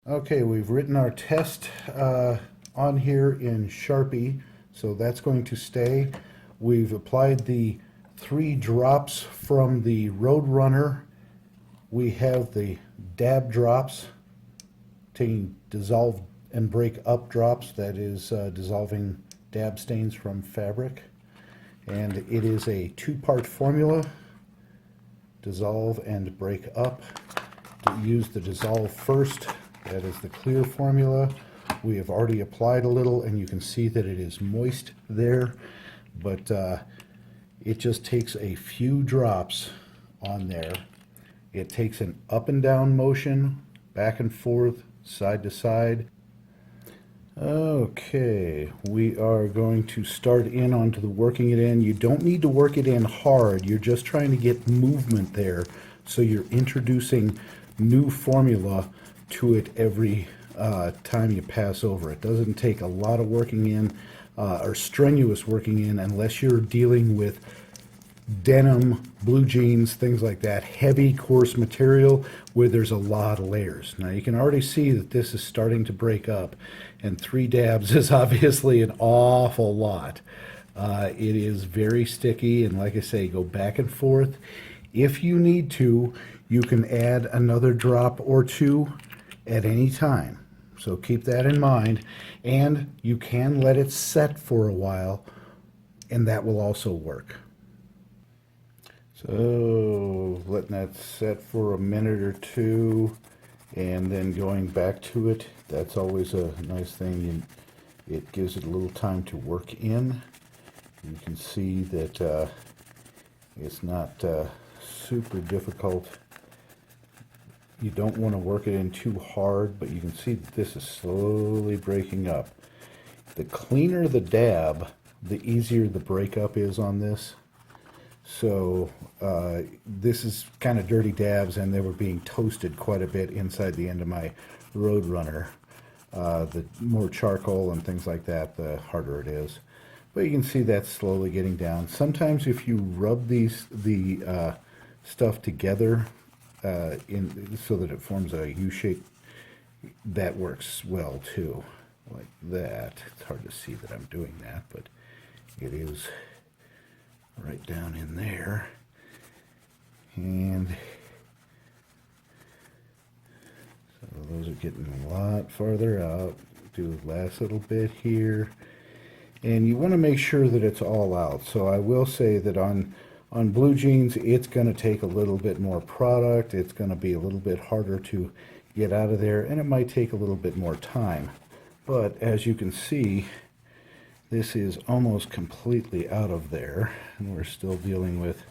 Okay, we've written our test on here in Sharpie, so that's going to stay. We've applied the 3 drops from the Roadrunner. We have the dab drops, taking dissolve and break up drops, that is dissolving dab stains from fabric. And it is a 2-part formula, dissolve and break up. To use the dissolve first. That is the clear formula. We have already applied a little and you can see that it is moist there, but it just takes a few drops on there. It takes an up and down motion, back and forth, side to side. Okay, we are going to start in onto the working it in. You don't need to work it in hard. You're just trying to get movement there, so you're introducing new formula to it every time you pass over. It doesn't take a lot of working in or strenuous working in unless you're dealing with denim, blue jeans, things like that, heavy coarse material where there's a lot of layers. Now you can already see that this is starting to break up, and 3 dabs is obviously an awful lot. It is very sticky, and like I say, go back and forth. If you need to, you can add another drop or 2 at any time. So keep that in mind, and you can let it set for a while, and that will also work. So letting that set for a minute or 2 and then going back to it, that's always a nice thing. It gives it a little time to work in. You can see that it's not super difficult. You don't want to work it in too hard, but you can see that this is slowly breaking up. The cleaner the dab, the easier the breakup is on this. So this is kind of dirty dabs, and they were being toasted quite a bit inside the end of my Roadrunner. The more charcoal and things like that, the harder it is. But you can see that's slowly getting down. Sometimes if you rub the stuff together, so that it forms a U shape, that works well too, like that. It's hard to see that I'm doing that, but it is right down in there. And so those are getting a lot farther out. Do the last little bit here, and you want to make sure that it's all out. So I will say that on blue jeans, it's going to take a little bit more product. It's going to be a little bit harder to get out of there, and it might take a little bit more time. But as you can see, this is almost completely out of there, and we're still dealing with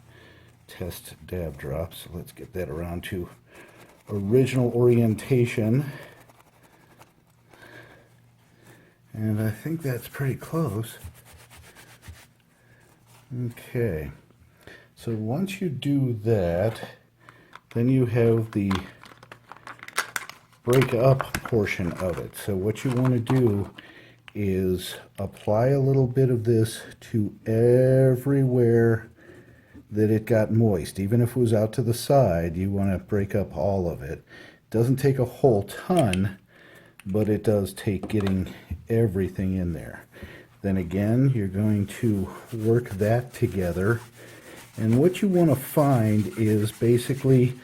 test dab drops. So let's get that around to original orientation. And I think that's pretty close. Okay. So once you do that, then you have the break up portion of it. So what you want to do is apply a little bit of this to everywhere that it got moist. Even if it was out to the side, you want to break up all of it. It doesn't take a whole ton, but it does take getting everything in there. Then again, you're going to work that together. And what you want to find is basically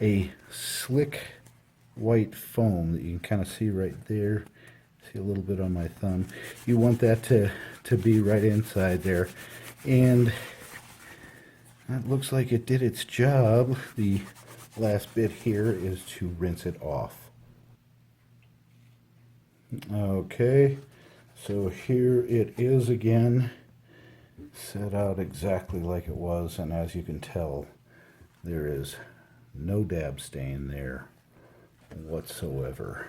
a slick white foam that you can kind of see right there. See a little bit on my thumb. You want that to be right inside there. And that looks like it did its job. The last bit here is to rinse it off. Okay, so here it is again, set out exactly like it was, and as you can tell, there is no dab stain there whatsoever.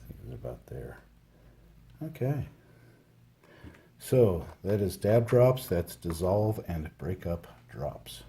I think it's about there. Okay. So that is dab drops, that's dissolve and break up drops.